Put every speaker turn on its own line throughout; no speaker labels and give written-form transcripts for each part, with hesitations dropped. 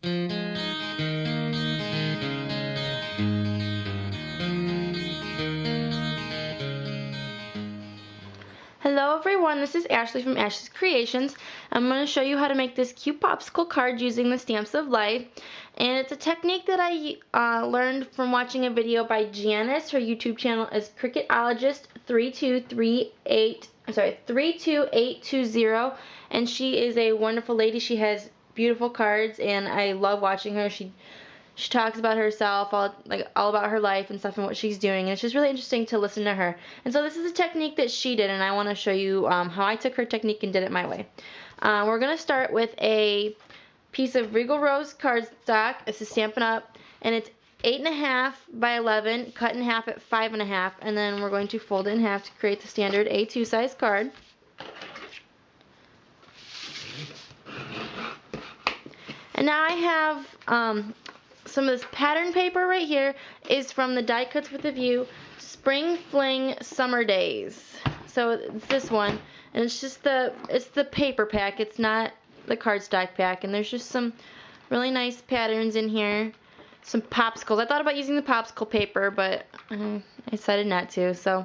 Hello everyone, this is Ashley from Ashley's Creations. I'm going to show you how to make this cute popsicle card using the Stamps of Life. And it's a technique that I learned from watching a video by Janice. Her YouTube channel is Cricketologist32820. And she is a wonderful lady. She has beautiful cards and I love watching her. She talks about herself, all about her life and stuff and what she's doing, and it's just really interesting to listen to her. And so this is a technique that she did, and I want to show you how I took her technique and did it my way. We're going to start with a piece of Regal Rose cardstock. This is Stampin' Up, and it's 8.5 by 11, cut in half at 5.5, and then we're going to fold it in half to create the standard A2 size card. And now I have some of this pattern paper right here is from the Die Cuts with a View Spring Fling Summer Days. So it's this one, and it's just the paper pack. It's not the cardstock pack, and there's just some really nice patterns in here. Some popsicles. I thought about using the popsicle paper, but I decided not to. So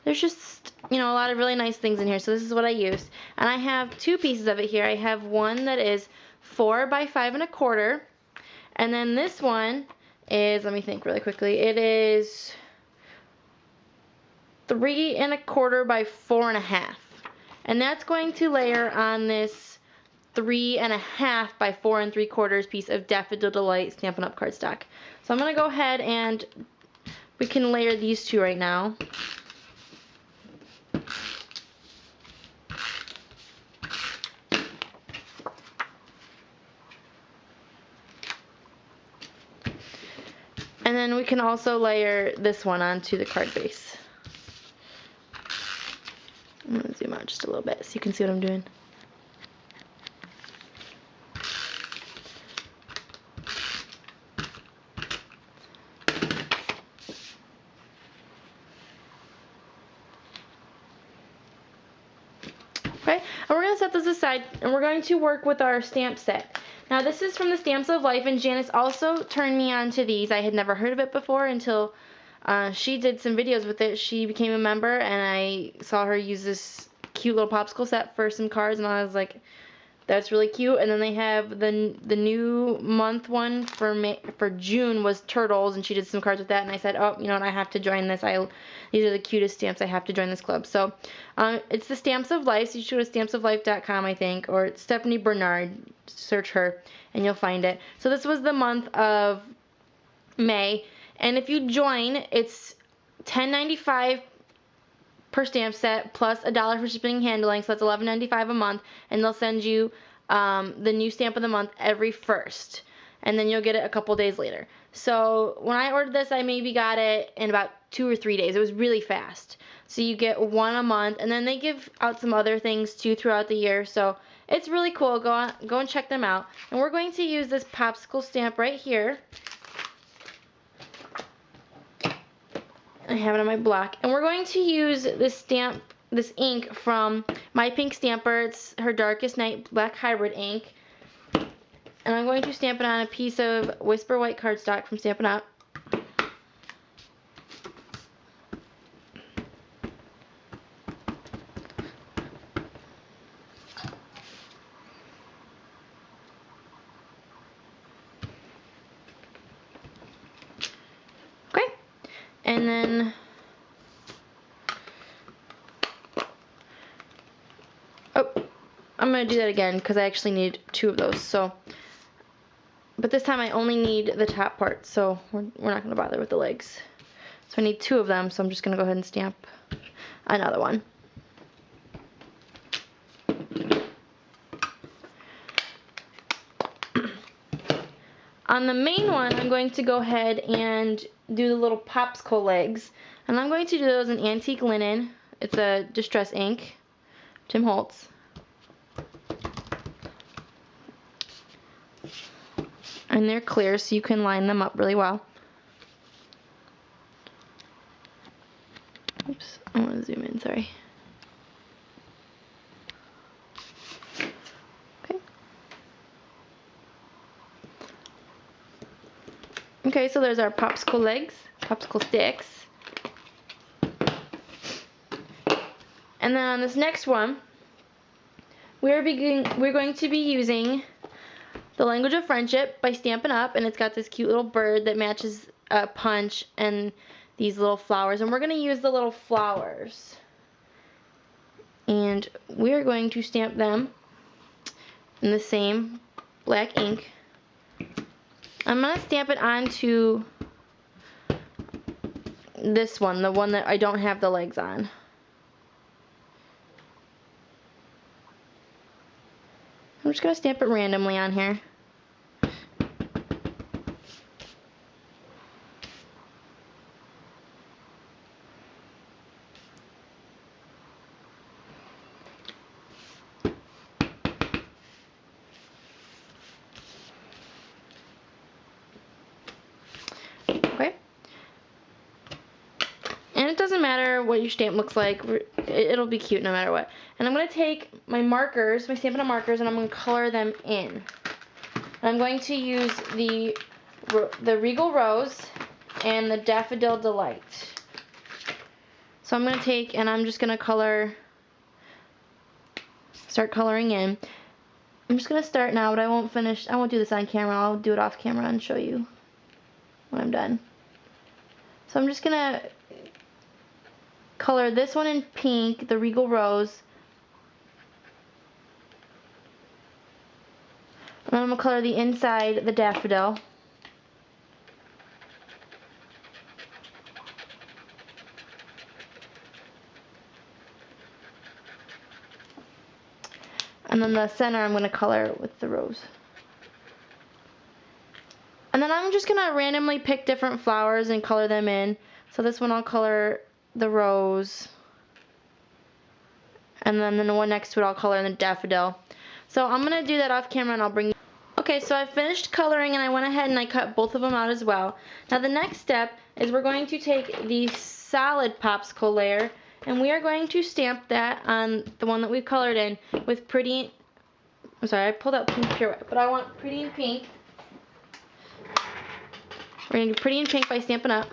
there's just, a lot of really nice things in here. So this is what I used, and I have two pieces of it here. I have one that is 4 by 5.25. And then this one is, let me think really quickly, it is 3.25 by 4.5. And that's going to layer on this 3.5 by 4 3/4 piece of Daffodil Delight Stampin' Up! Cardstock. So I'm going to go ahead and we can layer these two right now. And then we can also layer this one onto the card base. I'm going to zoom out just a little bit so you can see what I'm doing. Okay, and we're going to set this aside and we're going to work with our stamp set. Now this is from the Stamps of Life, and Janice also turned me on to these. I had never heard of it before until she did some videos with it. She became a member, and I saw her use this cute little popsicle set for some cards, and I was like, that's really cute. And then they have the new month one for June was turtles, and she did some cards with that, and I said, oh, you know what, I have to join this. These are the cutest stamps. I have to join this club. So it's the Stamps of Life. So you should go to stampsoflife.com, I think, or it's Stephanie Bernard. Search her, and you'll find it. So this was the month of May, and if you join, it's $10.95 per stamp set plus $1 for shipping and handling, so that's $11.95 a month, and they'll send you the new stamp of the month every first, and then you'll get it a couple days later. So when I ordered this, I maybe got it in about 2 or 3 days. It was really fast. So you get one a month, and then they give out some other things too throughout the year. So it's really cool. Go and check them out. And we're going to use this popsicle stamp right here. I have it on my block, and we're going to use this ink from My Pink Stamper. It's her Darkest Night Black Hybrid ink, and I'm going to stamp it on a piece of Whisper White cardstock from Stampin' Up. Okay, and then I'm going to do that again because I actually need 2 of those. So, but this time I only need the top part, so we're not going to bother with the legs. So I need 2 of them, so I'm just going to go ahead and stamp another one. On the main one, I'm going to go ahead and do the little popsicle legs, and I'm going to do those in antique linen. It's a distress ink, Tim Holtz. And they're clear, so you can line them up really well. Oops, I want to zoom in, sorry. Okay. Okay, so there's our popsicle legs, popsicle sticks. And then on this next one, we're going to be using The Language of Friendship by Stampin' Up, and it's got this cute little bird that matches a punch and these little flowers, and we're going to use the little flowers. And we're going to stamp them in the same black ink. I'm going to stamp it onto this one, the one that I don't have the legs on. I'm just going to stamp it randomly on here. Okay. And it doesn't matter what your stamp looks like, it'll be cute no matter what. And I'm going to take my markers, my Stampin' Up! Markers, and I'm going to color them in. And I'm going to use the Regal Rose and the Daffodil Delight. So I'm going to take, and I'm just going to start coloring in. I'm just going to start now, but I won't do this on camera. I'll do it off camera and show you when I'm done. So I'm just going to color this one in pink, the Regal Rose. And then I'm going to color the inside, the Daffodil. And then the center I'm going to color with the rose. And then I'm just going to randomly pick different flowers and color them in. So this one I'll color the rose. And then the one next to it I'll color the daffodil. So I'm going to do that off camera and I'll bring you. Okay, so I finished coloring and I went ahead and I cut both of them out as well. Now the next step is we're going to take the solid popsicle layer and we are going to stamp that on the one that we've colored in with Pretty. I'm sorry, I pulled out Pink Pirouette, but I want Pretty in Pink. We're going to do Pretty in Pink by Stampin' Up.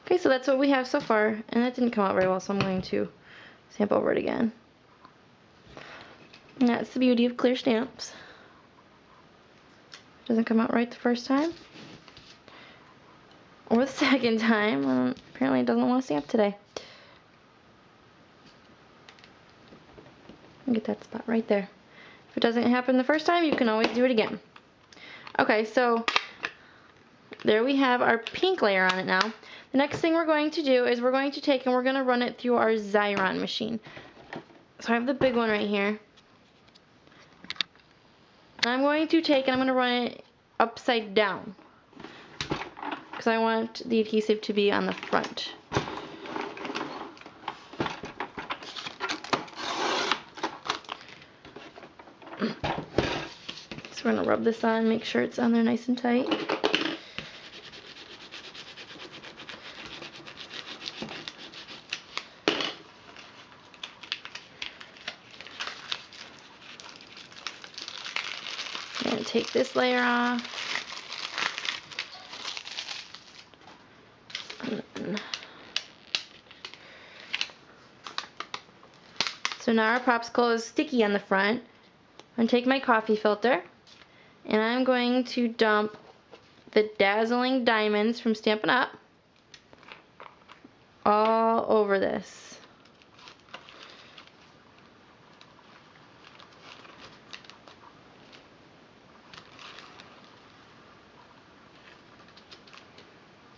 Okay, so that's what we have so far, and that didn't come out very well, so I'm going to stamp over it again. And that's the beauty of clear stamps. It doesn't come out right the first time. Or the second time. Apparently it doesn't want to stamp today. Get that spot right there. If it doesn't happen the first time, you can always do it again. Okay, so there we have our pink layer on it now. The next thing we're going to do is we're going to take and we're going to run it through our Xyron machine. So I have the big one right here. I'm going to take and I'm going to run it upside down because I want the adhesive to be on the front. So we're going to rub this on, make sure it's on there nice and tight. And take this layer off. So now our popsicle is sticky on the front. I'm going to take my coffee filter and I'm going to dump the Dazzling Diamonds from Stampin' Up! All over this.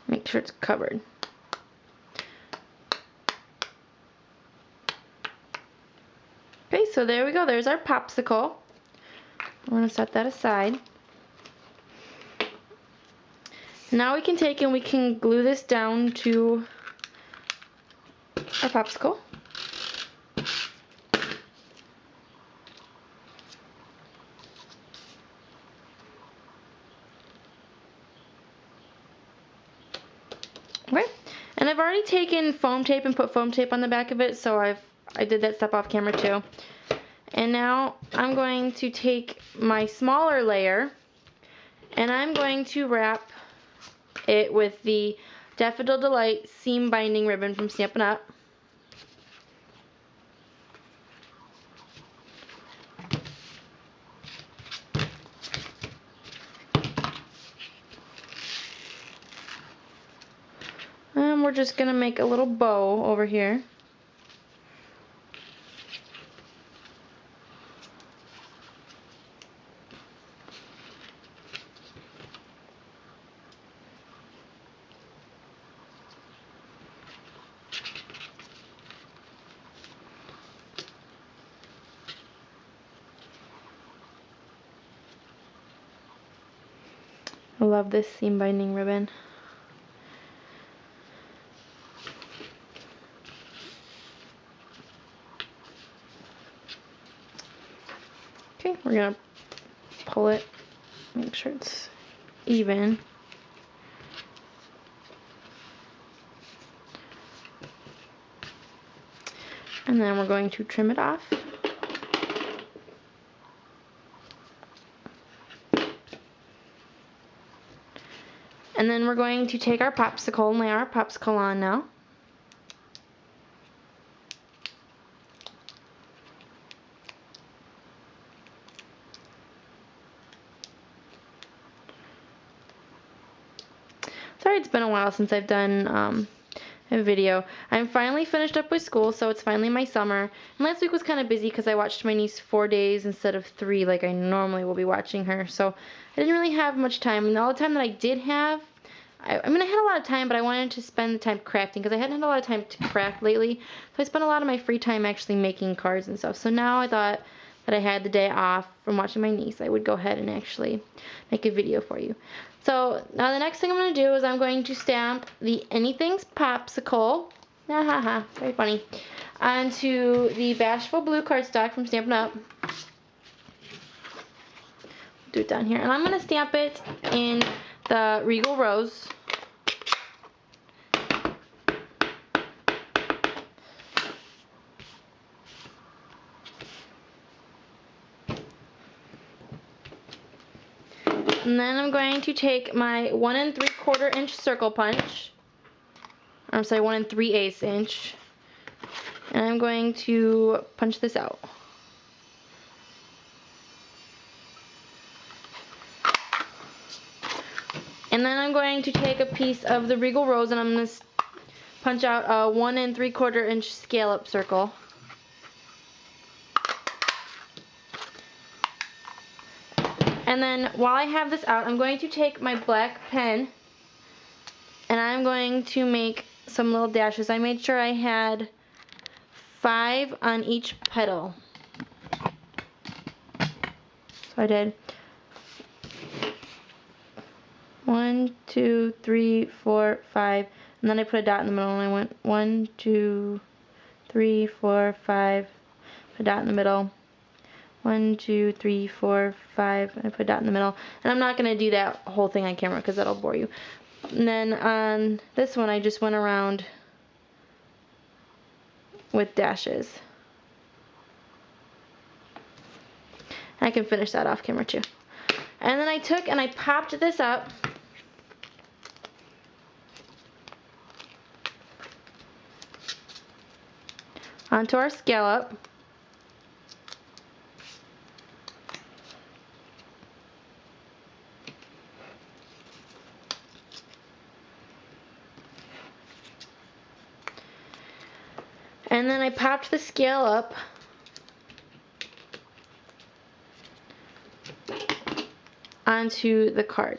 Make sure it's covered. Okay, so there we go. There's our popsicle. We're going to set that aside. Now we can take and we can glue this down to our popsicle. Okay, and I've already taken foam tape and put foam tape on the back of it, so I did that step off camera too. And now I'm going to take my smaller layer and I'm going to wrap it with the Daffodil Delight seam binding ribbon from Stampin' Up. And we're just going to make a little bow over here. I love this seam binding ribbon. Okay, we're going to pull it, make sure it's even. And then we're going to trim it off. And then we're going to take our popsicle and lay our popsicle on now. Sorry, it's been a while since I've done a video. I'm finally finished up with school, so it's finally my summer. And last week was kind of busy because I watched my niece 4 days instead of 3 like I normally will be watching her. So I didn't really have much time. And all the time that I did have, I mean I had a lot of time, but I wanted to spend the time crafting because I hadn't had a lot of time to craft lately. So I spent a lot of my free time actually making cards and stuff. So now I thought that I had the day off from watching my niece, I would go ahead and actually make a video for you. So now the next thing I'm going to do is I'm going to stamp the Anything's Popsicle, very funny, onto the Bashful Blue cardstock from Stampin' Up. Do it down here. And I'm going to stamp it in the Regal Rose. And then I'm going to take my 1 3/4 inch circle punch, or I'm sorry, 1 3/8 inch, and I'm going to punch this out. And then I'm going to take a piece of the Regal Rose and I'm going to punch out a 1 3/4 inch scallop circle. And then while I have this out, I'm going to take my black pen and I'm going to make some little dashes. I made sure I had 5 on each petal. So I did 1, 2, 3, 4, 5, and then I put a dot in the middle and I went 1, 2, 3, 4, 5, put a dot in the middle. 1, 2, 3, 4, 5, and I put a dot in the middle. And I'm not going to do that whole thing on camera because that'll bore you. And then on this one I just went around with dashes. And I can finish that off camera too. And then I took and I popped this up onto our scallop. And then I popped the scallop onto the card.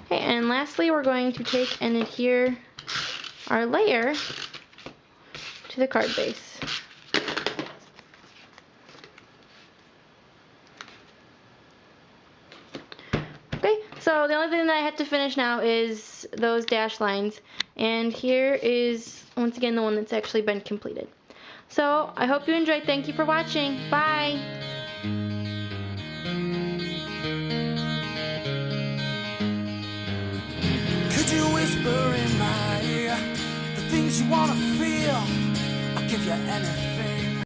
Okay, and lastly we're going to take and adhere our layer to the card base. Okay, so the only thing that I have to finish now is those dash lines. And here is, once again, the one that's actually been completed. So, I hope you enjoyed. Thank you for watching. Bye!
Could you whisper in my ear the things you wanna feel? I'll give you anything.